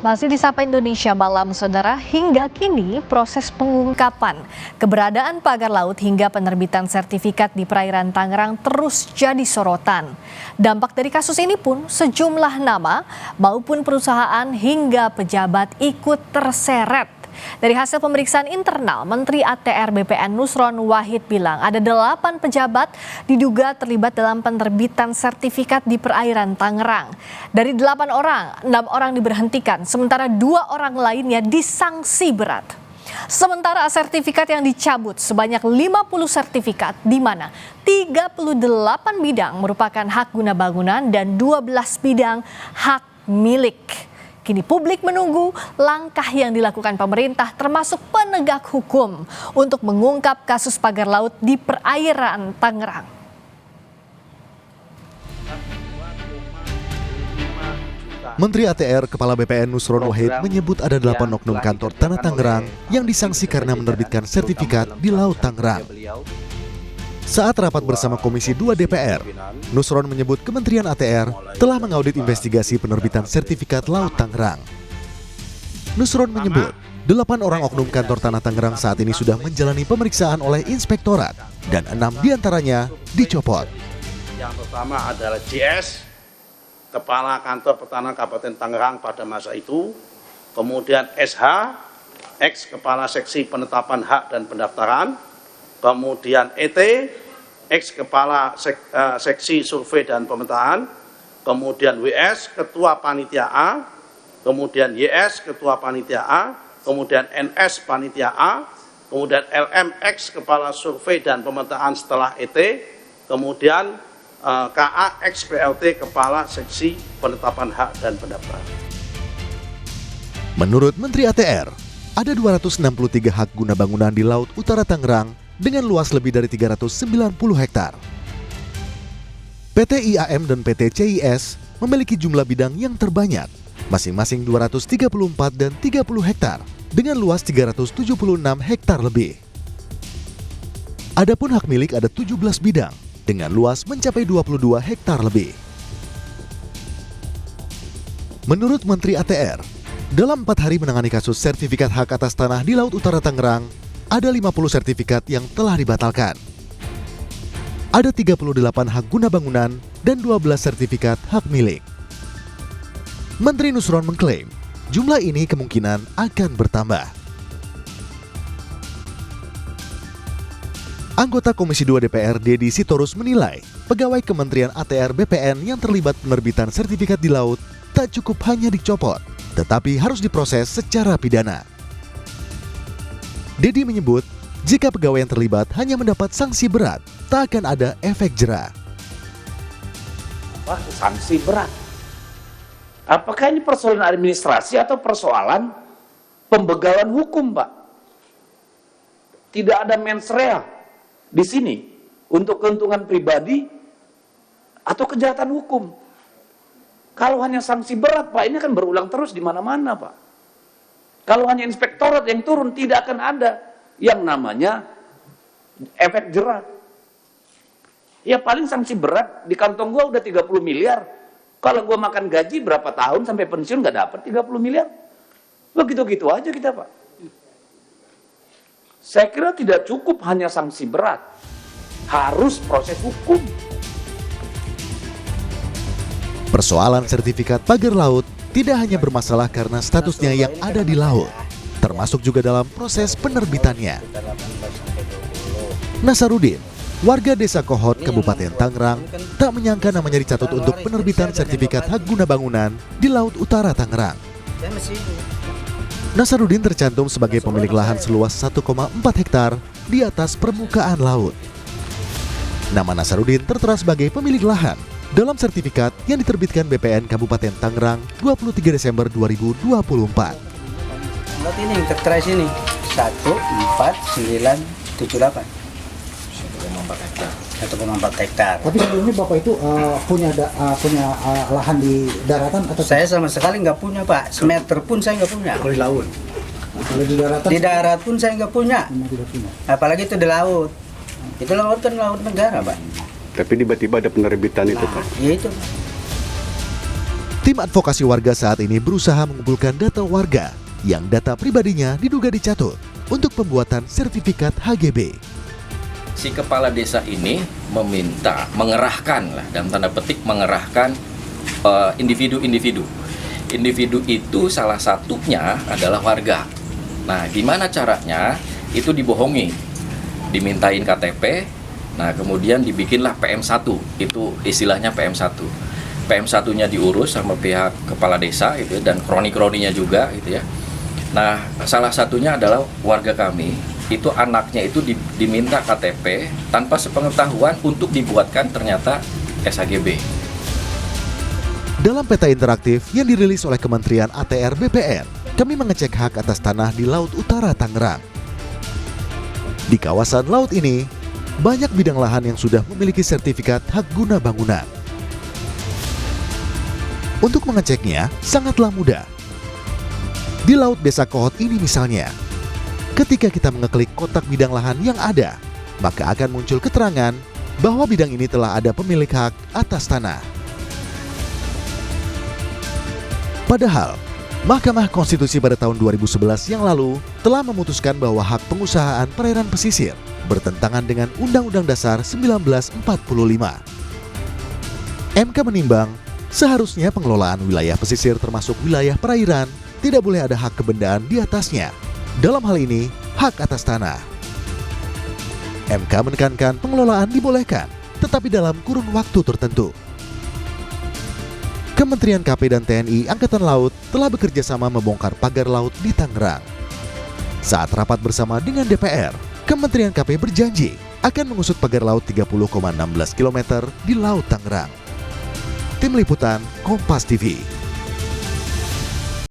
Masih di Sapa Indonesia Malam, Saudara. Hingga kini proses pengungkapan keberadaan pagar laut hingga penerbitan sertifikat di perairan Tangerang terus jadi sorotan. Dampak dari kasus ini pun sejumlah nama maupun perusahaan hingga pejabat ikut terseret. Dari hasil pemeriksaan internal, Menteri ATR BPN Nusron Wahid bilang ada 8 pejabat diduga terlibat dalam penerbitan sertifikat di perairan Tangerang. Dari 8 orang, 6 orang diberhentikan, sementara 2 orang lainnya disanksi berat. Sementara sertifikat yang dicabut sebanyak 50 sertifikat, di mana 38 bidang merupakan hak guna bangunan dan 12 bidang hak milik. Kini publik menunggu langkah yang dilakukan pemerintah termasuk penegak hukum untuk mengungkap kasus pagar laut di perairan Tangerang. Menteri ATR Kepala BPN Nusron Wahid menyebut ada 8 oknum kantor Tanah Tangerang yang disanksi karena menerbitkan sertifikat di Laut Tangerang. Saat rapat bersama Komisi 2 DPR, Nusron menyebut Kementerian ATR telah mengaudit investigasi penerbitan sertifikat Laut Tangerang. Nusron menyebut 8 orang oknum kantor Tanah Tangerang saat ini sudah menjalani pemeriksaan oleh inspektorat dan 6 diantaranya dicopot. Yang pertama adalah JS, Kepala Kantor Pertanahan Kabupaten Tangerang pada masa itu, kemudian SH, ex Kepala Seksi Penetapan Hak dan Pendaftaran, kemudian ET, ex Kepala Seksi Survei dan Pemetaan, kemudian WS, Ketua Panitia A, kemudian YS, Ketua Panitia A, kemudian NS Panitia A, kemudian LM, ex Kepala Survei dan Pemetaan setelah ET, kemudian KA, ex PLT, Kepala Seksi Penetapan Hak dan Pendaftaran. Menurut Menteri ATR, ada 263 hak guna bangunan di Laut Utara Tangerang dengan luas lebih dari 390 hektar. PT IAM dan PT CIS memiliki jumlah bidang yang terbanyak, masing-masing 234 dan 30 hektar, dengan luas 376 hektar lebih. Adapun hak milik ada 17 bidang, dengan luas mencapai 22 hektar lebih. Menurut Menteri ATR, dalam 4 hari menangani kasus sertifikat hak atas tanah di Laut Utara Tangerang, ada 50 sertifikat yang telah dibatalkan. Ada 38 hak guna bangunan dan 12 sertifikat hak milik. Menteri Nusron mengklaim jumlah ini kemungkinan akan bertambah. Anggota Komisi 2 DPR Dedi Sitorus menilai pegawai Kementerian ATR BPN yang terlibat penerbitan sertifikat di laut tak cukup hanya dicopot, tetapi harus diproses secara pidana. Dedi menyebut, jika pegawai yang terlibat hanya mendapat sanksi berat, tak akan ada efek jera. Sanksi berat. Apakah ini persoalan administrasi atau persoalan pembegalan hukum, Pak? Tidak ada mens rea di sini untuk keuntungan pribadi atau kejahatan hukum. Kalau hanya sanksi berat, Pak, ini akan berulang terus di mana-mana, Pak. Kalau hanya inspektorat yang turun, tidak akan ada yang namanya efek jera. Ya paling sanksi berat, di kantong gua udah 30 miliar. Kalau gua makan gaji berapa tahun sampai pensiun nggak dapat 30 miliar. Begitu-gitu aja kita, Pak. Saya kira tidak cukup hanya sanksi berat. Harus proses hukum. Persoalan sertifikat pagar laut tidak hanya bermasalah karena statusnya yang ada di laut, termasuk juga dalam proses penerbitannya. Nasarudin, warga Desa Kohot, Kabupaten Tangerang, tak menyangka namanya dicatut untuk penerbitan sertifikat hak guna bangunan di Laut Utara Tangerang. Nasarudin tercantum sebagai pemilik lahan seluas 1,4 hektar di atas permukaan laut. Nama Nasarudin tertera sebagai pemilik lahan dalam sertifikat yang diterbitkan BPN Kabupaten Tangerang 23 Desember 2024. Lot ini yang tertera sini 14978. 1,4 hektar. Tapi sebelumnya Bapak itu punya lahan di daratan atau? Saya sama sekali nggak punya, Pak. Semeter pun saya nggak punya. Kalau di laut? Kalau di daratan? Di darat pun saya nggak punya. Tidak punya. Apalagi itu di laut. Itu laut kan laut negara, Pak. Tapi tiba-tiba ada penerbitan itu, Pak. Iya itu. Tim advokasi warga saat ini berusaha mengumpulkan data warga yang data pribadinya diduga dicatut untuk pembuatan sertifikat HGB. Si kepala desa ini meminta, mengerahkan lah, dalam tanda petik mengerahkan individu-individu. Individu itu salah satunya adalah warga. Nah, gimana caranya? Itu dibohongi, dimintain KTP, nah kemudian dibikinlah PM1, itu istilahnya PM1. PM1-nya diurus sama pihak kepala desa gitu ya, dan kroni-kroninya juga gitu ya. Nah, salah satunya adalah warga kami, itu anaknya itu diminta KTP tanpa sepengetahuan untuk dibuatkan ternyata SHGB. Dalam peta interaktif yang dirilis oleh Kementerian ATR BPN, kami mengecek hak atas tanah di Laut Utara Tangerang. Di kawasan laut ini, banyak bidang lahan yang sudah memiliki sertifikat hak guna bangunan. Untuk mengeceknya, sangatlah mudah. Di Laut Desa Kohot ini misalnya, ketika kita mengeklik kotak bidang lahan yang ada, maka akan muncul keterangan bahwa bidang ini telah ada pemilik hak atas tanah. Padahal, Mahkamah Konstitusi pada tahun 2011 yang lalu telah memutuskan bahwa hak pengusahaan perairan pesisir bertentangan dengan Undang-Undang Dasar 1945. MK menimbang, seharusnya pengelolaan wilayah pesisir termasuk wilayah perairan tidak boleh ada hak kebendaan di atasnya. Dalam hal ini, hak atas tanah. MK menekankan pengelolaan dibolehkan, tetapi dalam kurun waktu tertentu. Kementerian KP dan TNI Angkatan Laut telah bekerja sama membongkar pagar laut di Tangerang. Saat rapat bersama dengan DPR, Kementerian KP berjanji akan mengusut pagar laut 30,16 km di Laut Tangerang. Tim Liputan Kompas TV.